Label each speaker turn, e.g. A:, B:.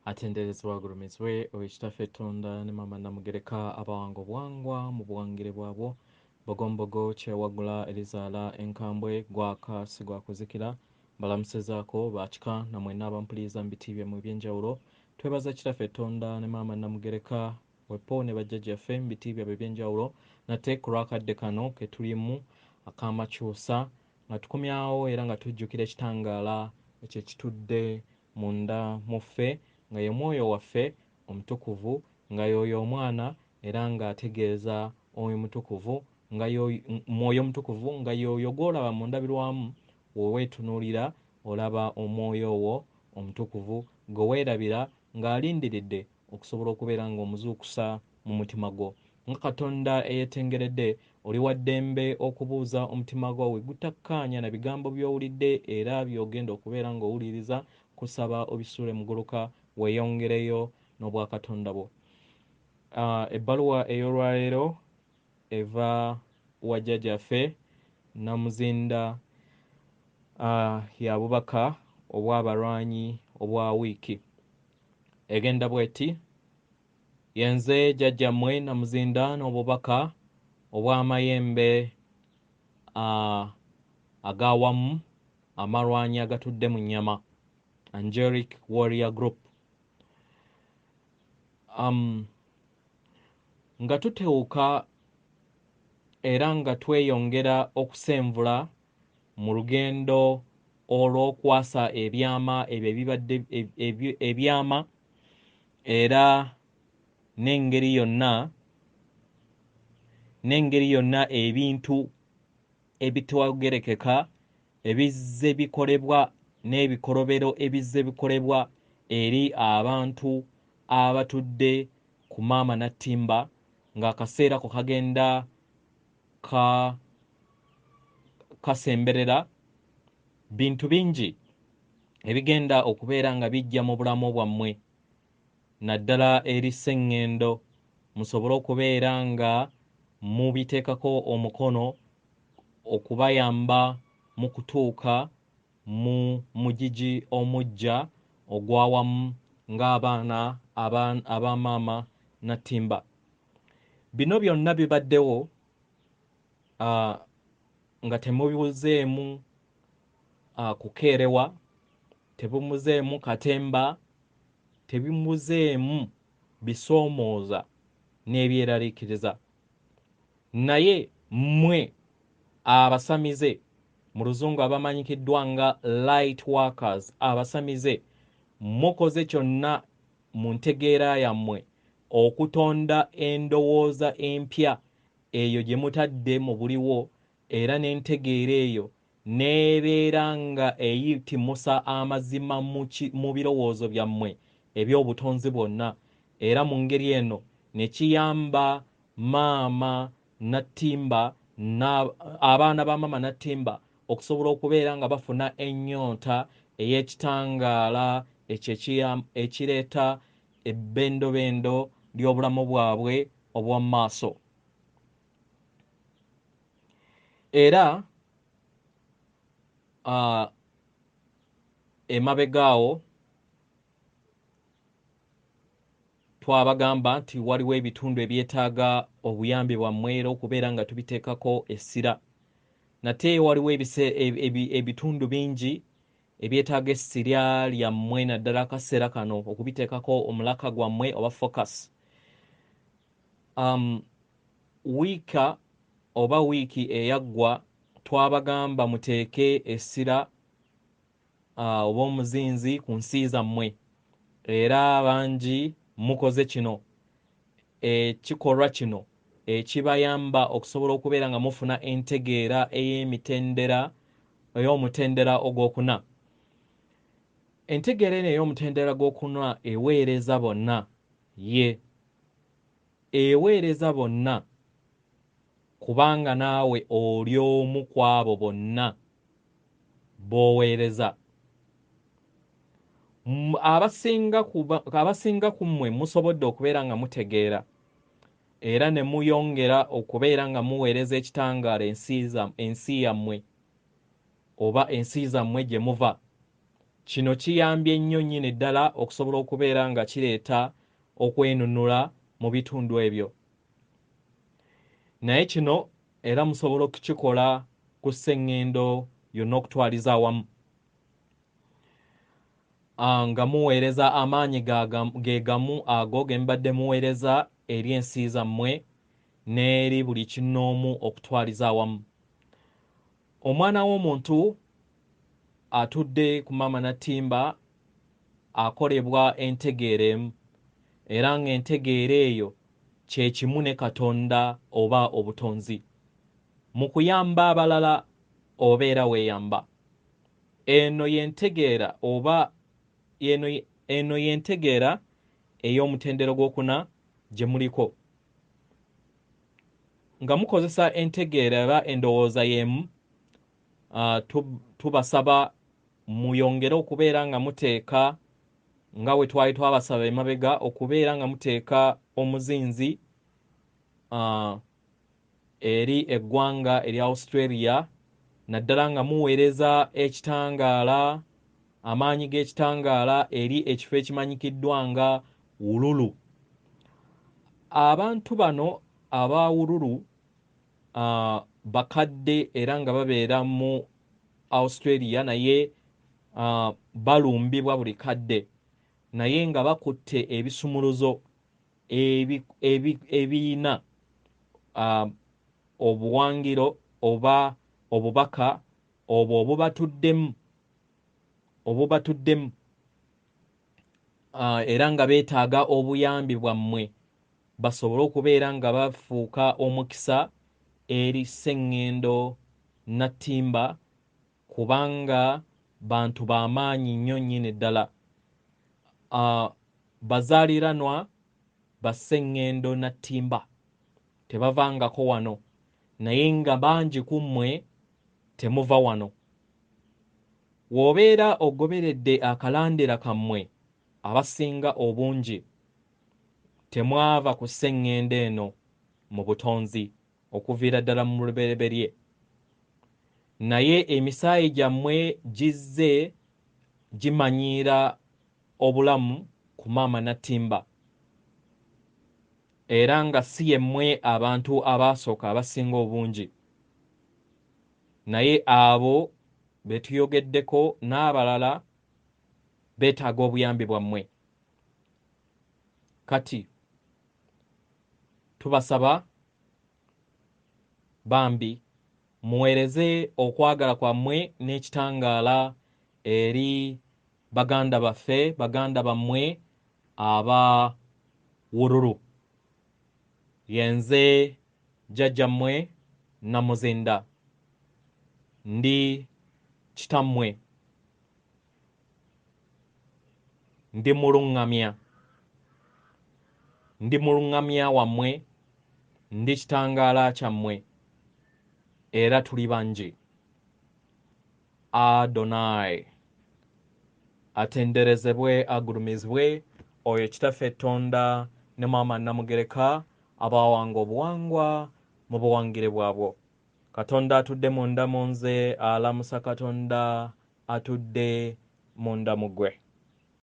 A: atenderezebwa agulumizibwe owekitaffe Tonda ne Maama Namugereka abawango bwangwa mu buwangire bwabwo bogombogo kyewagula Elizaala enkambwe gwaka sigwakuzikira balamusezaako bakika namwenna abampuliriza mu biti byammwe eby'enjawulo twebaza kitaffe Tonda ne Maama Namugereka wepo ne bajjajjaffe mu biti byabwe eby'enjawulo nate ku lwakadde kano ke tulimu ak'amakyusa nga tukomyawo era nga tujjukira ekitangaala ekyo ekitudde munda mu ffe nga ye mwoyo waffe omutukuvu nga yoyo omwana era nga ategeeza oyo mutukuvu nga mwoyo mutukuvu nga yoyo gw'olaba mu ndabirwamu weweetunuulira olaba omwoyo wo omutukuvu gwe weerabira ng'alindiridde okusobola okubeera ng'omuzuukusa mu mutima gwo nga Katonda eyeetengeredde oli wa ddembe okubuuza omutima gwo we gutakkaanya na bigambo by'owulidde era by'ogenda okubeera ng'owuliriza kusaba obisuule muguluka weeyongereyo n'obwakatonda bwo. Ebbaluwa ey'olwaleero eva wa jjajjaffe Namuzinda ya bubaka obw'abalwanyi obwa wiiki egenda bw'eti: yenze jjajjammwe Namuzinda n'obubaka obw'amayembe ag'awamu amalwanyi agatudde mu nnyama, Angelic Warrior Group. Nga tutewuka era nga tweyongera okusenvula mu lugendo olw'okwasa ebyama ebyo ebibadde ebyama era n'engeri yonna ebintu ebitwagerekeka ebizze bikolebwa n'ebikolobero ebizze bikolebwa eri abantu abatudde ku Maama Nattimba ng'akaseera ko kagenda kasemberera bintu bingi ebigenda okubeera nga bijja mu bulamu bwammwe naddala eri sseŋŋendo musobole okubeera nga mubiteekako omukono okubayamba mu kutuuka mu mugigi omuggya ogw'awamu ng'abaana aba Maama Nattimba. Bino byonna bibaddewo nga temubuzeemu kukeerewa, tebimuzeemu katemba, tebimuzeemu bisoomooza n'ebyeraliikiriza, naye mmwe abasamize mu luzungu abamanyikiddwa nga light workers, abasamize mukoze kyonna mu ntegeera yammwe okutonda endowooza empya eyo gye mutadde mu buliwo era n'entegeera eyo n'ebeera nga eyitimusa amazima mu birowoozo byammwe eby'obutonzi bwonna, era mu ngeri eno ne kiyamba Maama Nattimba abaana ba Maama Nattimba okusobola okubeera nga bafuna ennyonta ey'ekitangaala ekyo ekireeta ebbendobendo ly'obulamu bwabwe obw'omu maaso. Era emabegaawo twabagamba nti waliwo ebitundu ebyetaaga obuyambi bwammwe era okubeera nga tubiteekako essira, nate waliwo ebitundu bingi ebyetaaga essira lyammwe naddala akaseera kano okubiteekako omulaka gwammwe oba focus. Wiiki eyaggwa twabagamba muteeke essira oba omuzinzi ku nsi zammwe, era bangi mukoze kino ekikolwa kino ekibayamba okusobola okubeera nga mufuna entegeera ey'omutendera ogwokuna. Entegeera eno ey'omutendera gwokuna eweereza bonna, eweereza bonna kubanga naawe oli omu ku abo bonna b'oweereza. Abasinga ku mmwe musobodde okubeera nga mutegeera era ne muyongera okubeera nga muweereza ekitangaala ensi yammwe oba ensi zammwe gye muva, Kino kiyambye nnyo nnyini ddala okusobola okubeera nga kireeta okwenunula mu bitundu ebyo. Naye kino era musobola okukikola ku sseŋŋendo yonna okutwaliza awamu. Nga muweereza amaanyi ge gamu ago ge mubadde muweereza eri ensi zammwe n'eri buli kinnoomu okutwaliza awamu. Omwana w'omuntu atudde ku maama Natimba akolebwa entegeera emu, era ng'entegeera eyo kye kimu ne Katonda oba obutonzi. Mu kuyamba abalala obeera weeyamba. Eno y'entegeera oba eno y'entegeera ey'omutendera gwokuna gye muliko. Nga mukozesa entegeera oba endowooza y'emu, tubasaba muyongere okubeera nga muteeka, nga bwe twali twabasaba emabega, okubeera nga muteeka omuzinzi eri eggwanga erya Australia, naddala nga muweereza ekitangaala, amaanyi g'ekitangaala eri ekifo ekimanyikiddwa nga Uluru. Abantu bano aba Uluru bakadde era nga babeera mu Australia, naye balumbibwa buli kadde, naye nga bakutte ebisumuluzo ebiyina obuwangiro oba obubaka obwo obubatuddemu era nga beetaaga obuyambi bwammwe basobole okubeera nga bafuuka omukisa eri sseŋŋendo Natimba, kubanga bantu b'amaanyi nnyo nnyini ddala. Bazaaliranwa ba sseŋŋendo Natimba, tebavangako wano, naye nga bangi ku mmwe temuva wano. W'obeera ogoberedde akalandira kammwe, abasinga obungi temwava ku sseŋŋendo eno mu butonzi okuviira ddala mu lubereberye, naye emisaayi gyammwe gizze gimanyiira obulamu ku maama Natimba, era nga si yemmwe abantu abaasooka abasinga obungi, naye abo be tuyogeddeko n'abalala beetaaga obuyambi bwammwe. Kati tubasaba bambi muweereze okwagala kwammwe n'ekitangaala eri baganda baffe, baganda bammwe aba Uluru. Yenze jjajjammwe Namuzinda, ndi kitammwe, ndi muluŋŋamya wammwe, ndi kitangaala kyammwe, era tuli bangi. Adonai atenderezebwe, agulumizibwe oyo kitaffe Tonda ne maama Namugereka abawanga obuwangwa mu buwangire bwabwo. Katonda atudde munda mu nze, alamusa Katonda atudde munda mu ggwe.